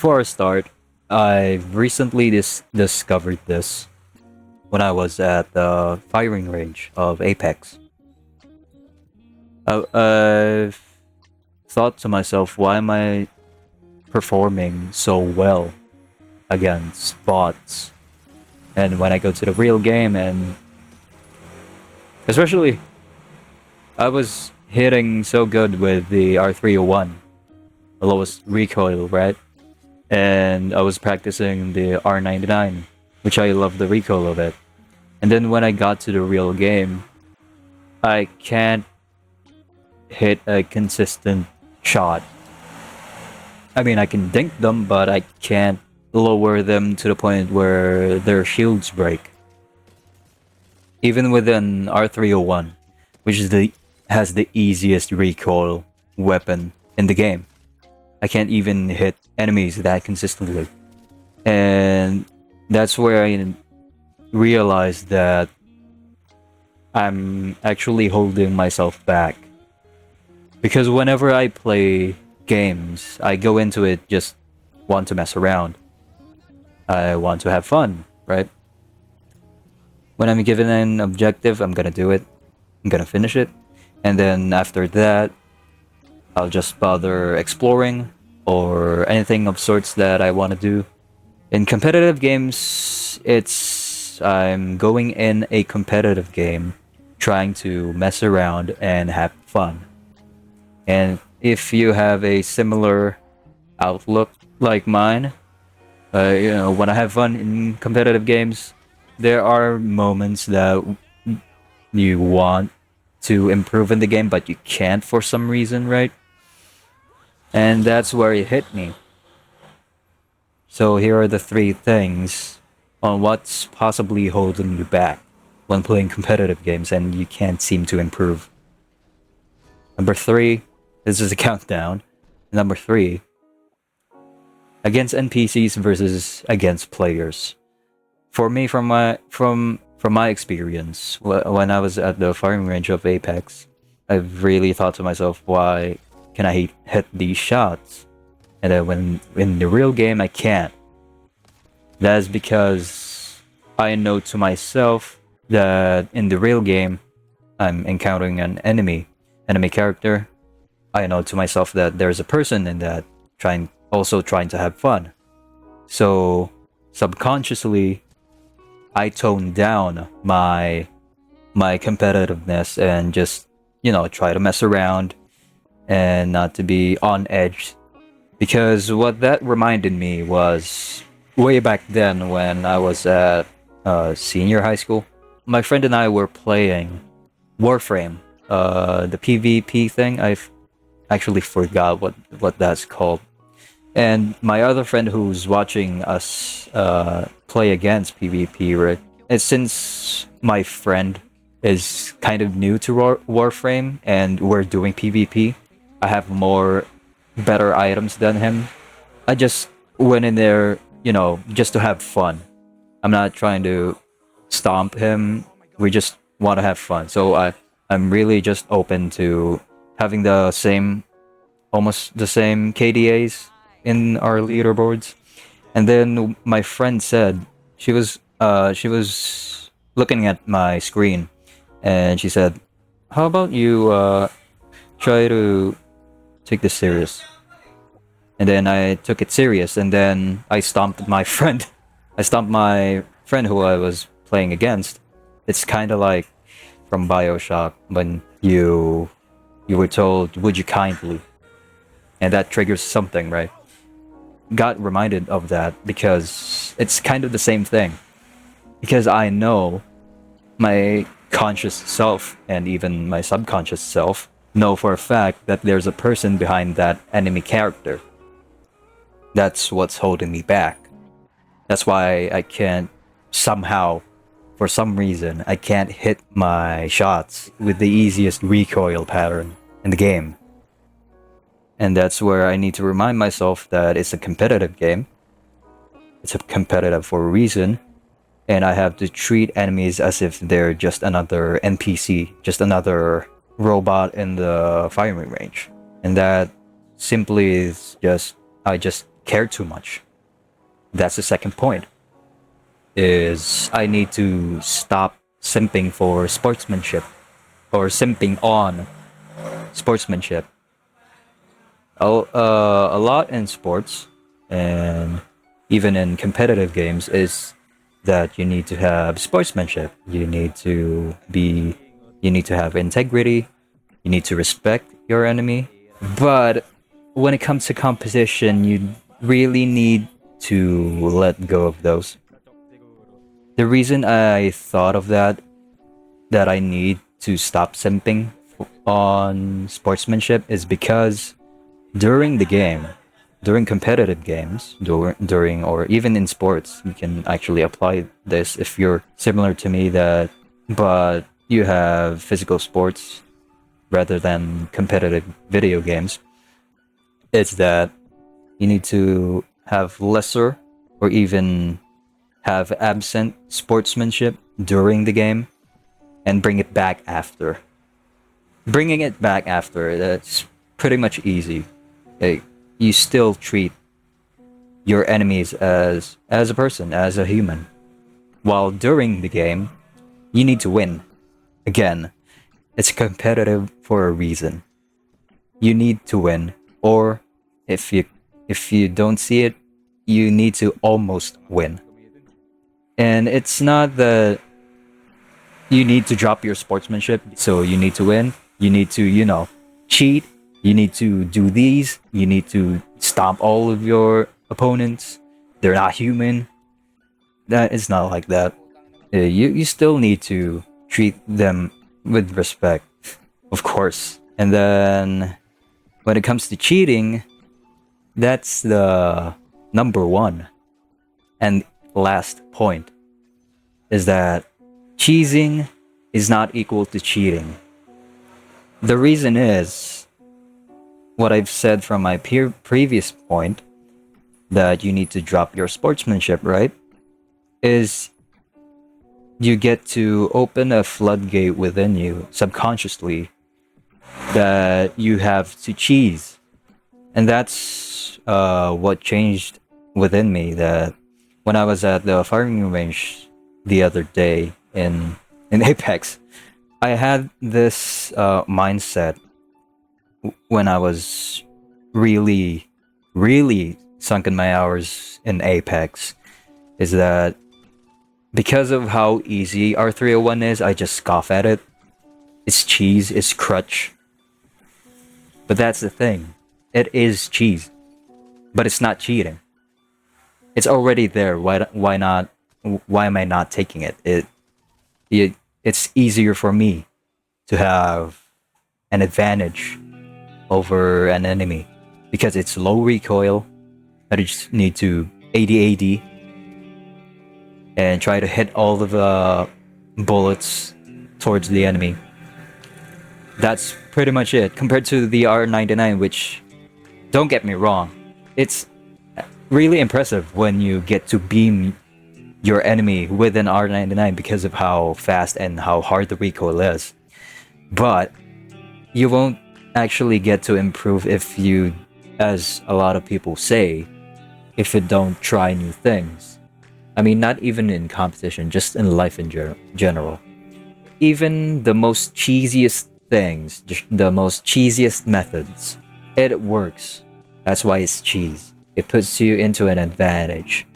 For a start, I recently discovered this when I was at the firing range of Apex. I've thought to myself, why am I performing so well against bots? And when I go to the real game, and especially, I was hitting so good with the R301, the lowest recoil, right? And I was practicing the R99, which I love the recoil of it. And then when I got to the real game, I can't hit a consistent shot. I mean, I can dink them, but I can't lower them to the point where their shields break. Even with an R301, which has the easiest recoil weapon in the game, I can't even hit enemies that consistently. And that's where I realized that I'm actually holding myself back. Because whenever I play games, I go into it just want to mess around. I want to have fun, right? When I'm given an objective, I'm gonna do it. I'm gonna finish it. And then after that, I'll just bother exploring or anything of sorts that I want to do. In competitive games, I'm going in a competitive game trying to mess around and have fun. And if you have a similar outlook like mine, when I have fun in competitive games, there are moments that you want to improve in the game, but you can't for some reason, right? And that's where it hit me. So here are the three things on what's possibly holding you back when playing competitive games and you can't seem to improve. Number 3, this is a countdown. Number 3, against NPCs versus against players. For me, from my experience, when I was at the firing range of Apex, I've really thought to myself, why can I hit these shots? And then when in the real game, I can't. That's because I know to myself that in the real game, I'm encountering an enemy character. I know to myself that there's a person in that trying to have fun. So subconsciously, I tone down my competitiveness and just try to mess around and not to be on edge. Because what that reminded me was way back then when I was at senior high school. My friend and I were playing Warframe, the PvP thing. I've actually forgot what that's called. And my other friend who's watching us play against PvP, right? And since my friend is kind of new to Warframe and we're doing PvP, I have better items than him. I just went in there, just to have fun. I'm not trying to stomp him. We just want to have fun. So I'm really just open to having almost the same KDAs in our leaderboards. And then my friend said she was looking at my screen, and she said, "How about you try to take this serious?" And then I took it serious, and then I stomped my friend. I stomped my friend who I was playing against. It's kind of like from BioShock when you were told, "Would you kindly?" And that triggers something, right? Got reminded of that because it's kind of the same thing. Because I know my conscious self and even my subconscious self know for a fact that there's a person behind that enemy character. That's what's holding me back. That's why I can't somehow, for some reason, I can't hit my shots with the easiest recoil pattern in the game. And that's where I need to remind myself that it's a competitive game. It's competitive for a reason. And I have to treat enemies as if they're just another NPC, just another robot in the firing range. And that simply is I just care too much. That's the second point. Is I need to stop simping for sportsmanship or simping on sportsmanship. A lot in sports and even in competitive games is that you need to have sportsmanship. You need to have integrity. You need to respect your enemy. But when it comes to competition, you really need to let go of those. The reason I thought of that I need to stop simping on sportsmanship is because during the game, during competitive games, during or even in sports, you can actually apply this if you're similar to me but you have physical sports rather than competitive video games. It's that you need to have lesser or even have absent sportsmanship during the game and bring it back after. Bringing it back after, that's pretty much easy. Like, you still treat your enemies as a person, as a human. While during the game, you need to win. Again, it's competitive for a reason. You need to win, or if you don't see it, you need to almost win. And it's not that you need to drop your sportsmanship, so you need to win. You need to, cheat. You need to do these. You need to stomp all of your opponents. They're not human. That is not like that. You still need to treat them with respect, of course. And then when it comes to cheating, that's the number one and last point, is that cheesing is not equal to cheating. The reason is what I've said from my previous point, that you need to drop your sportsmanship, right? Is you get to open a floodgate within you subconsciously that you have to cheese. And that's what changed within me, that when I was at the firing range the other day in Apex, I had this mindset when I was really, really sunk in my hours in Apex, is that because of how easy R301 is, I just scoff at it. It's cheese, it's crutch. But that's the thing. It is cheese. But it's not cheating. It's already there. Why not? Why am I not taking it? It's easier for me to have an advantage over an enemy because it's low recoil. I just need to AD and try to hit all of the bullets towards the enemy. That's pretty much it compared to the R99, which, don't get me wrong, it's really impressive when you get to beam your enemy with an R99 because of how fast and how hard the recoil is. But you won't actually get to improve if you, as a lot of people say, if you don't try new things. I mean, not even in competition, just in life in general. Even the most cheesiest things, the most cheesiest methods, it works. That's why it's cheese. It puts you into an advantage.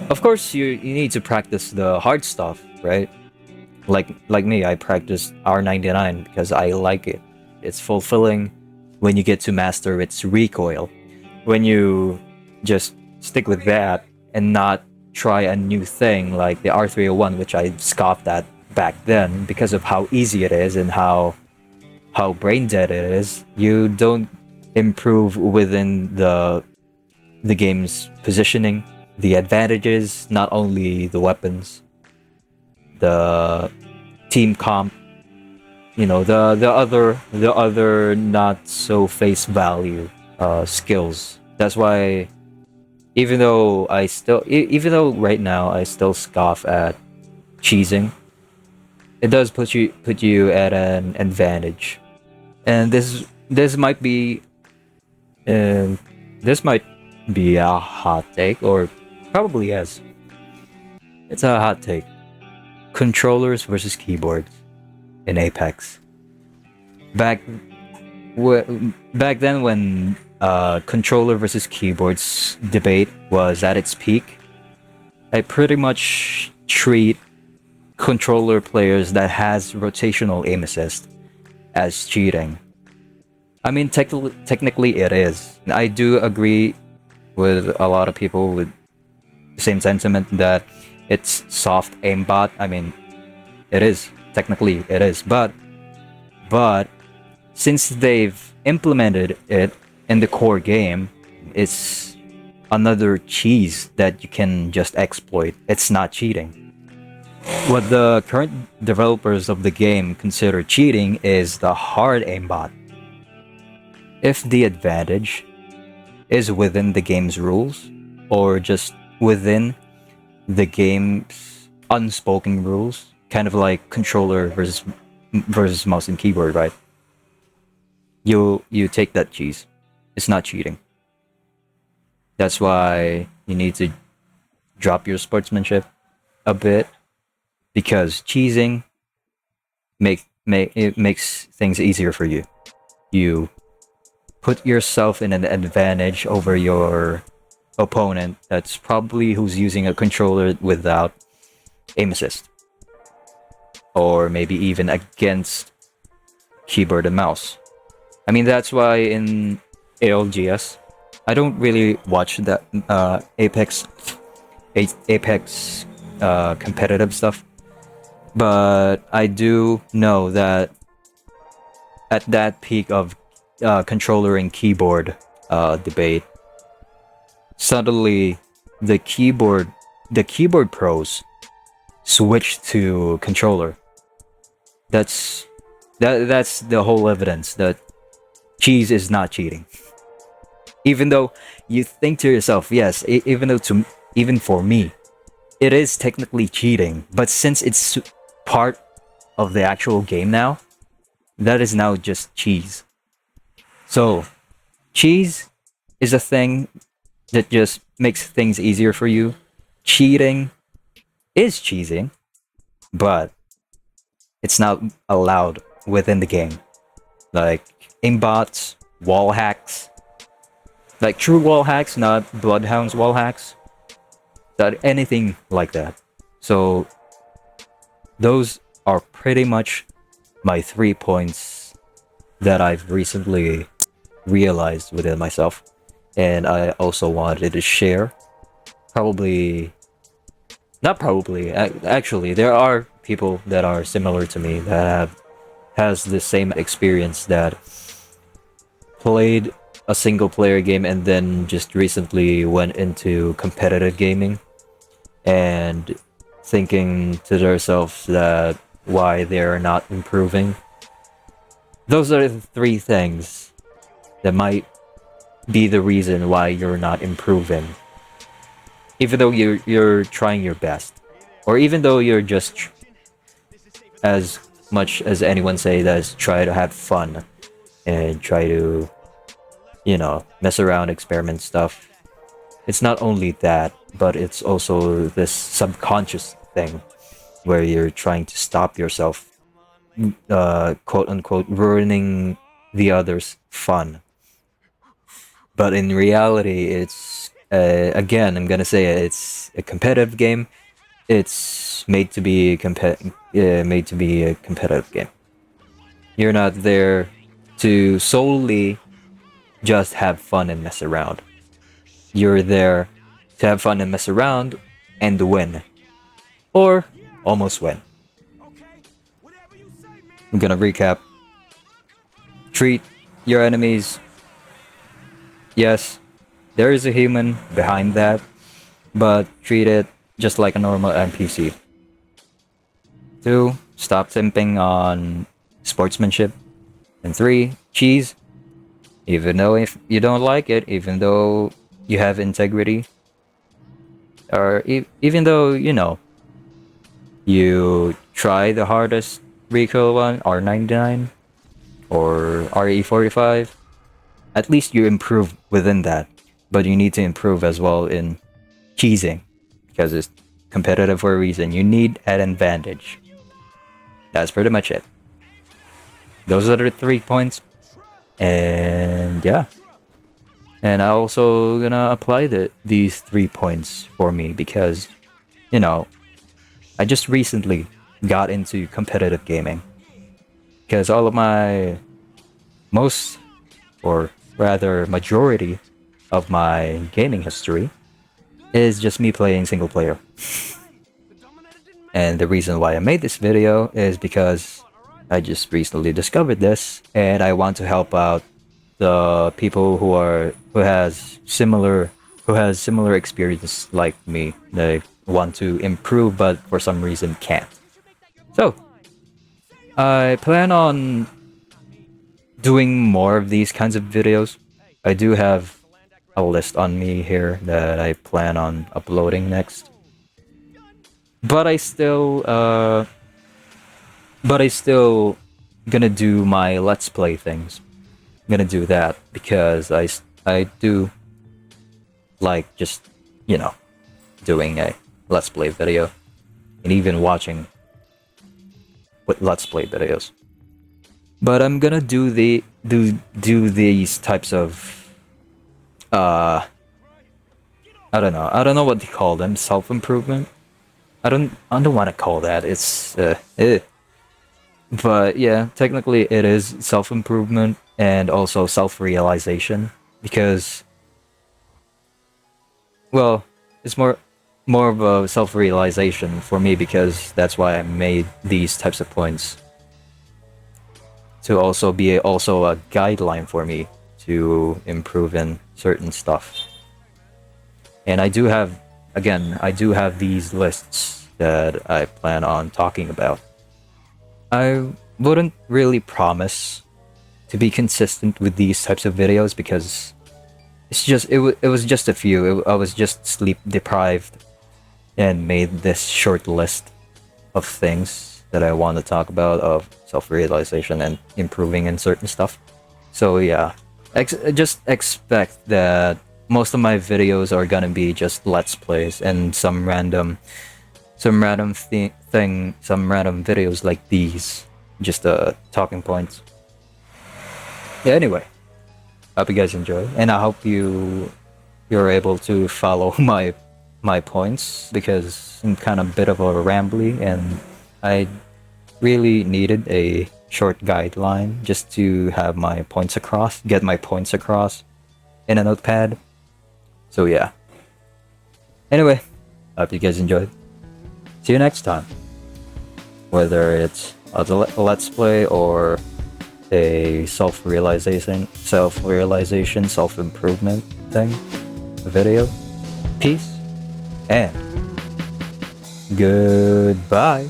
Of course, you need to practice the hard stuff, right? Like me, I practice R99 because I like it. It's fulfilling when you get to master its recoil. When you just stick with that and not try a new thing like the R301, which I scoffed at back then because of how easy it is and how brain dead it is, you don't improve within the game's positioning, the advantages, not only the weapons, the team comp, the other not so face value skills. That's why even though right now I still scoff at cheesing, it does put you at an advantage. And this might be this might be a hot take, or probably is. It's a hot take. Controllers versus keyboards in Apex. Back back then when controller versus keyboards debate was at its peak, I pretty much treat controller players that has rotational aim assist as cheating. I mean, technically it is. I do agree with a lot of people with the same sentiment that it's soft aimbot. I mean, it is. Technically it is. But since they've implemented it in the core game, it's another cheese that you can just exploit. It's not cheating. What the current developers of the game consider cheating is the hard aimbot. If the advantage is within the game's rules, or just within the game's unspoken rules, kind of like controller versus mouse and keyboard, right? You take that cheese. It's not cheating. That's why you need to drop your sportsmanship a bit, because cheesing it makes things easier for you. You put yourself in an advantage over your opponent that's probably who's using a controller without aim assist, or maybe even against keyboard and mouse. I mean, that's why in ALGS, I don't really watch that Apex competitive stuff, but I do know that at that peak of controller and keyboard debate, suddenly the keyboard pros switched to controller. That's the whole evidence that cheese is not cheating. Even though you think to yourself, yes, even for me, it is technically cheating, but since it's part of the actual game now, that is now just cheese. So, cheese is a thing that just makes things easier for you. Cheating is cheesing, but it's not allowed within the game. Like aimbots, wall hacks, like true wall hacks, not Bloodhound's wall hacks, that anything like that. So those are pretty much my 3 points that I've recently realized within myself, and I also wanted to share. Actually, there are people that are similar to me that has the same experience, that played a single player game and then just recently went into competitive gaming, and thinking to themselves that why they're not improving. Those are the 3 things that might be the reason why you're not improving, even though you're trying your best, or even though you're just as much as anyone say that's try to have fun and try to mess around, experiment stuff. It's not only that, but it's also this subconscious thing where you're trying to stop yourself, quote unquote, ruining the others' fun. But in reality, it's again, I'm gonna say it's a competitive game. It's made to be a competitive game. You're not there to solely just have fun and mess around. You're there to have fun and mess around and win, or almost win. I'm gonna recap. Treat your enemies. Yes, there is a human behind that, but treat it just like a normal NPC. 2, stop simping on sportsmanship. And 3, cheese. Even though if you don't like it, even though you have integrity, or even though you try the hardest recoil one, R99 or RE45, at least you improve within that. but you need to improve as well in cheesing, because it's competitive for a reason. You need an advantage. That's pretty much it. Those are the 3 points. And yeah. And I also gonna apply these 3 points for me because, you know, I just recently got into competitive gaming. Because all of my or rather majority of my gaming history is just me playing single player. And the reason why I made this video is because I just recently discovered this, and I want to help out the people who has similar experience like me. They want to improve, but for some reason can't. So I plan on doing more of these kinds of videos. I do have a list on me here that I plan on uploading next. But I still gonna do my Let's Play things. I'm gonna do that because I do like just, you know, doing a Let's Play video and even watching with Let's Play videos. But I'm gonna do these types of I don't know what they call them, self-improvement. I don't want to call that. It's but yeah, technically it is self-improvement and also self-realization, because, well, it's more of a self-realization for me, because that's why I made these types of points, to also be a guideline for me to improve in certain stuff. And I do have these lists that I plan on talking about. I wouldn't really promise to be consistent with these types of videos because it was just a few. I was just sleep deprived and made this short list of things that I want to talk about, of self-realization and improving in certain stuff. So yeah, just expect that most of my videos are gonna be just Let's Plays and some random videos like these, just talking points. Yeah, anyway, hope you guys enjoy, and I hope you're able to follow my points, because I'm kind of a bit of a rambly, and I really needed a short guideline just to have my points across, get my points across in a notepad. So yeah. Anyway, hope you guys enjoyed. See you next time. Whether it's a Let's Play or a self-realization, self-improvement thing, a video. Peace and goodbye.